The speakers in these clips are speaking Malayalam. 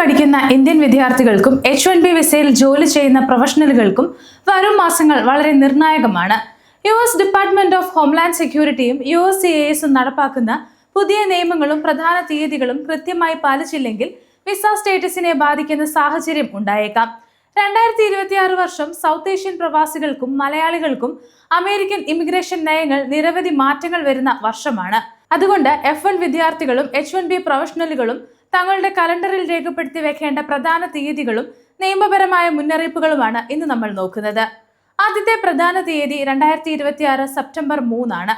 പഠിക്കുന്ന ഇന്ത്യൻ വിദ്യാർത്ഥികൾക്കും H-1B വിസയിൽ ജോലി ചെയ്യുന്ന പ്രൊഫഷണലുകൾക്കും വരും മാസങ്ങൾ വളരെ നിർണായകമാണ്. US ഡിപ്പാർട്ട്മെന്റ് ഓഫ് ഹോംലാൻഡ് സെക്യൂരിറ്റിയും USCIS നടപ്പാക്കുന്ന പുതിയ നിയമങ്ങളും പ്രധാന തീയതികളും കൃത്യമായി പാലിച്ചില്ലെങ്കിൽ വിസ സ്റ്റേറ്റസിനെ ബാധിക്കുന്ന സാഹചര്യം ഉണ്ടായേക്കാം. 2026 വർഷം സൗത്ത് ഏഷ്യൻ പ്രവാസികൾക്കും മലയാളികൾക്കും അമേരിക്കൻ ഇമിഗ്രേഷൻ നയങ്ങൾ നിരവധി മാറ്റങ്ങൾ വരുന്ന വർഷമാണ്. അതുകൊണ്ട് F1 വിദ്യാർത്ഥികളും H-1B പ്രൊഫഷണലുകളും തങ്ങളുടെ കലണ്ടറിൽ രേഖപ്പെടുത്തി വെക്കേണ്ട പ്രധാന തീയതികളും നിയമപരമായ മുന്നറിയിപ്പുകളുമാണ് ഇന്ന് നമ്മൾ നോക്കുന്നത്. ആദ്യത്തെ പ്രധാന തീയതി 2026 സെപ്റ്റംബർ 3 ആണ്.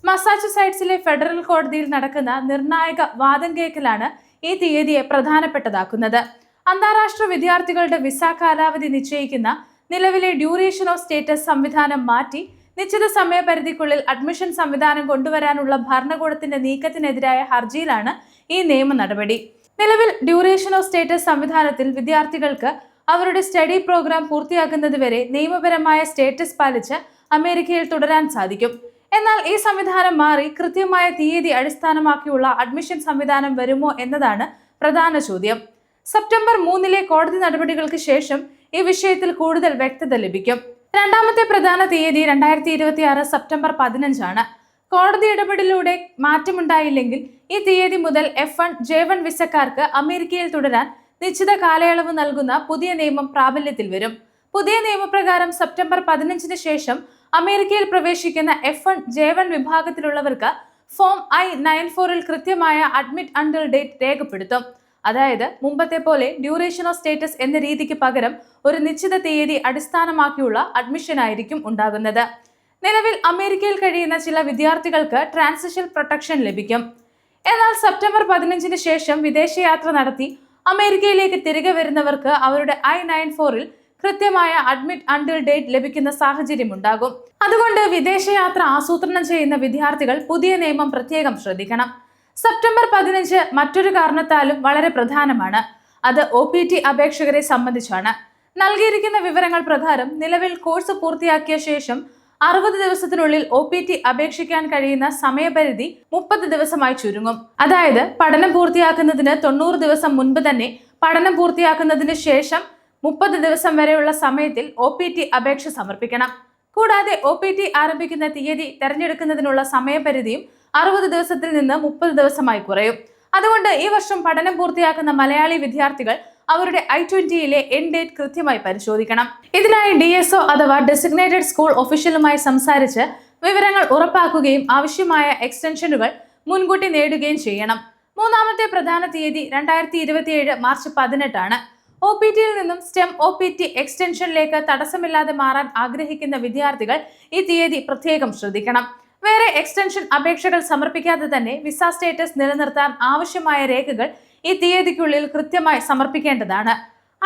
മസാച്യുസെറ്റ്സിലെ ഫെഡറൽ കോടതിയിൽ നടക്കുന്ന നിർണായക വാദം കേൾക്കലാണ് ഈ തീയതിയെ പ്രധാനപ്പെട്ടതാക്കുന്നത്. അന്താരാഷ്ട്ര വിദ്യാർത്ഥികളുടെ വിസ കാലാവധി നിശ്ചയിക്കുന്ന നിലവിലെ ഡ്യൂറേഷൻ ഓഫ് സ്റ്റേറ്റസ് സംവിധാനം മാറ്റി നിശ്ചിത സമയപരിധിക്കുള്ളിൽ അഡ്മിഷൻ സംവിധാനം കൊണ്ടുവരാനുള്ള ഭരണകൂടത്തിന്റെ നീക്കത്തിനെതിരായ ഹർജിയിലാണ് ഈ നിയമ നടപടി. നിലവിൽ ഡ്യൂറേഷൻ ഓഫ് സ്റ്റേറ്റസ് സംവിധാനത്തിൽ വിദ്യാർത്ഥികൾക്ക് അവരുടെ സ്റ്റഡി പ്രോഗ്രാം പൂർത്തിയാക്കുന്നതുവരെ നിയമപരമായ സ്റ്റേറ്റസ് പാലിച്ച് അമേരിക്കയിൽ തുടരാൻ സാധിക്കും. എന്നാൽ ഈ സംവിധാനം മാറി കൃത്യമായ തീയതി അടിസ്ഥാനമാക്കിയുള്ള അഡ്മിഷൻ സംവിധാനം വരുമോ എന്നതാണ് പ്രധാന ചോദ്യം. സെപ്റ്റംബർ 3 കോടതി നടപടികൾക്ക് ശേഷം ഈ വിഷയത്തിൽ കൂടുതൽ വ്യക്തത ലഭിക്കും. രണ്ടാമത്തെ പ്രധാന തീയതി 2026 സെപ്റ്റംബർ 15 ആണ്. കോടതി ഇടപെടലിലൂടെ മാറ്റമുണ്ടായില്ലെങ്കിൽ ഈ തീയതി മുതൽ F1, J1 വിസക്കാർക്ക് അമേരിക്കയിൽ തുടരാൻ നിശ്ചിത കാലയളവ് നൽകുന്ന പുതിയ നിയമം പ്രാബല്യത്തിൽ വരും. പുതിയ നിയമപ്രകാരം സെപ്റ്റംബർ 15 ശേഷം അമേരിക്കയിൽ പ്രവേശിക്കുന്ന F1, J1 വിഭാഗത്തിലുള്ളവർക്ക് ഫോം I-94 കൃത്യമായ അഡ്മിറ്റ് അണ്ടിൽ ഡേറ്റ് രേഖപ്പെടുത്തും. അതായത് മുമ്പത്തെ പോലെ ഡ്യൂറേഷൻ ഓഫ് സ്റ്റേറ്റസ് എന്ന രീതിക്ക് പകരം ഒരു നിശ്ചിത തീയതി അടിസ്ഥാനമാക്കിയുള്ള അഡ്മിഷൻ ആയിരിക്കും ഉണ്ടാകുന്നത്. നിലവിൽ അമേരിക്കയിൽ കഴിയുന്ന ചില വിദ്യാർത്ഥികൾക്ക് ട്രാൻസിഷൻ പ്രൊട്ടക്ഷൻ ലഭിക്കും. എന്നാൽ സെപ്റ്റംബർ 15 ശേഷം വിദേശയാത്ര നടത്തി അമേരിക്കയിലേക്ക് തിരികെ വരുന്നവർക്ക് അവരുടെ I-94 കൃത്യമായ അഡ്മിറ്റ് അണ്ടിൽ ഡേറ്റ് ലഭിക്കുന്ന സാഹചര്യം ഉണ്ടാകും. അതുകൊണ്ട് വിദേശയാത്ര ആസൂത്രണം ചെയ്യുന്ന വിദ്യാർത്ഥികൾ പുതിയ നിയമം പ്രത്യേകം ശ്രദ്ധിക്കണം. സെപ്റ്റംബർ 15 മറ്റൊരു കാരണത്താലും വളരെ പ്രധാനമാണ്. അത് OPT അപേക്ഷകരെ സംബന്ധിച്ചാണ്. നൽകിയിരിക്കുന്ന വിവരങ്ങൾ പ്രകാരം നിലവിൽ കോഴ്സ് പൂർത്തിയാക്കിയ ശേഷം 60 ദിവസത്തിനുള്ളിൽ OPT അപേക്ഷിക്കാൻ കഴിയുന്ന സമയപരിധി 30 ദിവസമായി ചുരുങ്ങും. അതായത് പഠനം പൂർത്തിയാക്കുന്നതിന് 90 ദിവസം മുൻപ് തന്നെ പഠനം പൂർത്തിയാക്കുന്നതിന് ശേഷം 30 ദിവസം വരെയുള്ള സമയത്തിൽ OPT അപേക്ഷ സമർപ്പിക്കണം. കൂടാതെ OPT ആരംഭിക്കുന്ന തീയതി തെരഞ്ഞെടുക്കുന്നതിനുള്ള സമയപരിധിയും 60 ദിവസത്തിൽ നിന്ന് 30 ദിവസമായി കുറയും. അതുകൊണ്ട് ഈ വർഷം പഠനം പൂർത്തിയാക്കുന്ന മലയാളി വിദ്യാർത്ഥികൾ അവരുടെ I-20 എൻഡ് ഡേറ്റ് കൃത്യമായി പരിശോധിക്കണം. ഇതിനായി DSO അഥവാ ഡെസിഗ്നേറ്റഡ് സ്കൂൾ ഒഫീഷ്യലുമായി സംസാരിച്ച് വിവരങ്ങൾ ഉറപ്പാക്കുകയും ആവശ്യമായ എക്സ്റ്റൻഷനുകൾ മുൻകൂട്ടി നേടുകയും ചെയ്യണം. മൂന്നാമത്തെ പ്രധാന തീയതി 2027 മാർച്ച് 18 ആണ്. OPTയിൽ നിന്നും STEM OPT എക്സ്റ്റൻഷനിലേക്ക് തടസ്സമില്ലാതെ മാറാൻ ആഗ്രഹിക്കുന്ന വിദ്യാർത്ഥികൾ ഈ തീയതി പ്രത്യേകം ശ്രദ്ധിക്കണം. വേറെ എക്സ്റ്റൻഷൻ അപേക്ഷകൾ സമർപ്പിക്കാതെ തന്നെ വിസ സ്റ്റേറ്റസ് നിലനിർത്താൻ ആവശ്യമായ രേഖകൾ ഈ തീയതിക്കുള്ളിൽ കൃത്യമായി സമർപ്പിക്കേണ്ടതാണ്.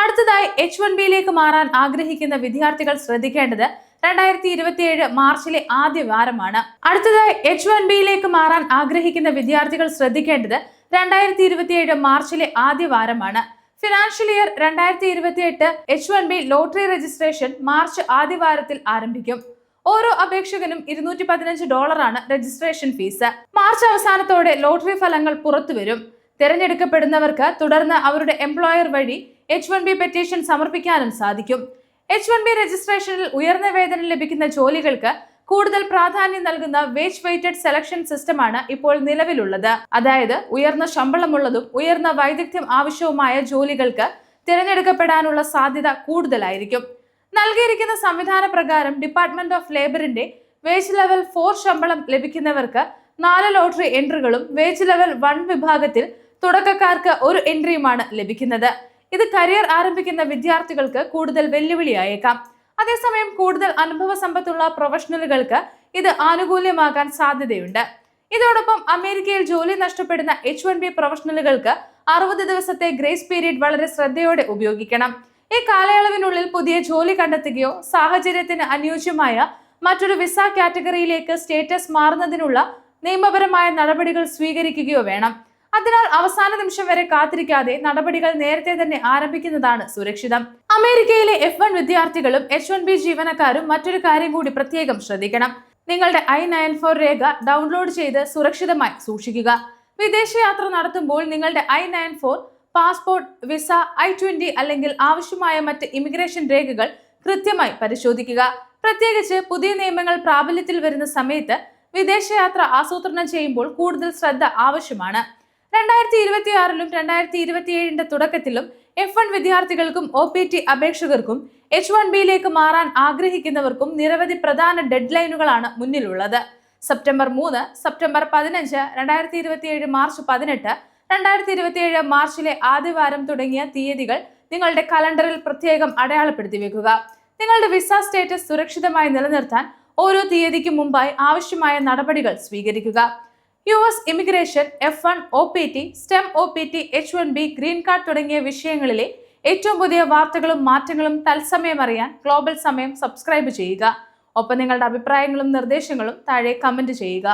അടുത്തതായി H-1Bയിലേക്ക് മാറാൻ ആഗ്രഹിക്കുന്ന വിദ്യാർത്ഥികൾ ശ്രദ്ധിക്കേണ്ടത് 2027 മാർച്ചിലെ ആദ്യ വാരമാണ്. അടുത്തതായി H-1Bയിലേക്ക് മാറാൻ ആഗ്രഹിക്കുന്ന വിദ്യാർത്ഥികൾ ശ്രദ്ധിക്കേണ്ടത് 2027 മാർച്ചിലെ ആദ്യ വാരമാണ്. Financial year 2028 H-1B lottery registration March ആദ്യ വാരത്തിൽ ആരംഭിക്കും. ഓരോ അപേക്ഷകനും $215 ആണ് രജിസ്ട്രേഷൻ ഫീസ്. മാർച്ച് അവസാനത്തോടെ ലോട്ടറി ഫലങ്ങൾ പുറത്തുവരും. തിരഞ്ഞെടുക്കപ്പെടുന്നവർക്ക് തുടർന്ന് അവരുടെ എംപ്ലോയർ വഴി H-1B പെറ്റീഷൻ സമർപ്പിക്കാനും സാധിക്കും. H-1B രജിസ്ട്രേഷനിൽ ഉയർന്ന വേതനം ലഭിക്കുന്ന ജോലികൾക്ക് കൂടുതൽ പ്രാധാന്യം നൽകുന്ന വേജ് വെയ്റ്റഡ് സെലക്ഷൻ സിസ്റ്റമാണ് ഇപ്പോൾ നിലവിലുള്ളത്. അതായത് ഉയർന്ന ശമ്പളമുള്ളതും ഉയർന്ന വൈദഗ്ധ്യം ആവശ്യവുമായ ജോലികൾക്ക് തിരഞ്ഞെടുക്കപ്പെടാനുള്ള സാധ്യത കൂടുതലായിരിക്കും. നൽകിയിരിക്കുന്ന സംവിധാന പ്രകാരം ഡിപ്പാർട്ട്മെന്റ് ഓഫ് ലേബറിന്റെ വേജ് ലെവൽ 4 ശമ്പളം ലഭിക്കുന്നവർക്ക് 4 ലോട്ടറി എൻട്രികളും വേജ് ലെവൽ 1 വിഭാഗത്തിൽ തുടക്കക്കാർക്ക് 1 എൻട്രിയുമാണ് ലഭിക്കുന്നത്. ഇത് കരിയർ ആരംഭിക്കുന്ന വിദ്യാർത്ഥികൾക്ക് കൂടുതൽ വെല്ലുവിളിയായേക്കാം. അതേസമയം കൂടുതൽ അനുഭവ സമ്പത്തുള്ള പ്രൊഫഷണലുകൾക്ക് ഇത് ആനുകൂല്യമാകാൻ സാധ്യതയുണ്ട്. ഇതോടൊപ്പം അമേരിക്കയിൽ ജോലി നഷ്ടപ്പെടുന്ന H-1B പ്രൊഫഷണലുകൾക്ക് 60 ദിവസത്തെ ഗ്രേസ് പീരീഡ് വളരെ ശ്രദ്ധയോടെ ഉപയോഗിക്കണം. ഈ കാലയളവിനുള്ളിൽ പുതിയ ജോലി കണ്ടെത്തുകയോ സാഹചര്യത്തിന് അനുയോജ്യമായ മറ്റൊരു വിസ കാറ്റഗറിയിലേക്ക് സ്റ്റേറ്റസ് മാറുന്നതിനുള്ള നിയമപരമായ നടപടികൾ സ്വീകരിക്കുകയോ വേണം. അതിനാൽ അവസാന നിമിഷം വരെ കാത്തിരിക്കാതെ നടപടികൾ നേരത്തെ തന്നെ ആരംഭിക്കുന്നതാണ് സുരക്ഷിതം. അമേരിക്കയിലെ F1 വിദ്യാർത്ഥികളും H-1B ജീവനക്കാരും മറ്റൊരു കാര്യം കൂടി പ്രത്യേകം ശ്രദ്ധിക്കണം. നിങ്ങളുടെ I-94 രേഖ ഡൗൺലോഡ് ചെയ്ത് സുരക്ഷിതമായി സൂക്ഷിക്കുക. വിദേശയാത്ര നടത്തുമ്പോൾ നിങ്ങളുടെ I-94 പാസ്പോർട്ട്, വിസ, I-20 അല്ലെങ്കിൽ ആവശ്യമായ മറ്റ് ഇമിഗ്രേഷൻ രേഖകൾ കൃത്യമായി പരിശോധിക്കുക. പ്രത്യേകിച്ച് പുതിയ നിയമങ്ങൾ പ്രാബല്യത്തിൽ വരുന്ന സമയത്ത് വിദേശയാത്ര ആസൂത്രണം ചെയ്യുമ്പോൾ കൂടുതൽ ശ്രദ്ധ ആവശ്യമാണ്. 2026-ലും 2027-ന്റെ തുടക്കത്തിലും F1 വിദ്യാർത്ഥികൾക്കും OPT അപേക്ഷകർക്കും H1Bയിലേക്ക് മാറാൻ ആഗ്രഹിക്കുന്നവർക്കും നിരവധി പ്രധാന ഡെഡ് ലൈനുകളാണ് മുന്നിലുള്ളത്. സെപ്റ്റംബർ 3, സെപ്റ്റംബർ 15, 2027 മാർച്ച് 18, 2027 മാർച്ചിലെ ആദ്യവാരം തുടങ്ങിയ തീയതികൾ നിങ്ങളുടെ കലണ്ടറിൽ പ്രത്യേകം അടയാളപ്പെടുത്തി വെക്കുക. നിങ്ങളുടെ വിസ സ്റ്റേറ്റസ് സുരക്ഷിതമായി നിലനിർത്താൻ ഓരോ തീയതിക്ക് മുമ്പായി ആവശ്യമായ നടപടികൾ സ്വീകരിക്കുക. US immigration, F1, OPT, STEM OPT, H1B, green card തുടങ്ങിയ വിഷയങ്ങളിലെ ഏറ്റവും പുതിയ വാർത്തകളും മാറ്റങ്ങളും തത്സമയം അറിയാൻ ഗ്ലോബൽ സമയം സബ്സ്ക്രൈബ് ചെയ്യുക. ഒപ്പം നിങ്ങളുടെ അഭിപ്രായങ്ങളും നിർദ്ദേശങ്ങളും താഴെ കമന്റ് ചെയ്യുക.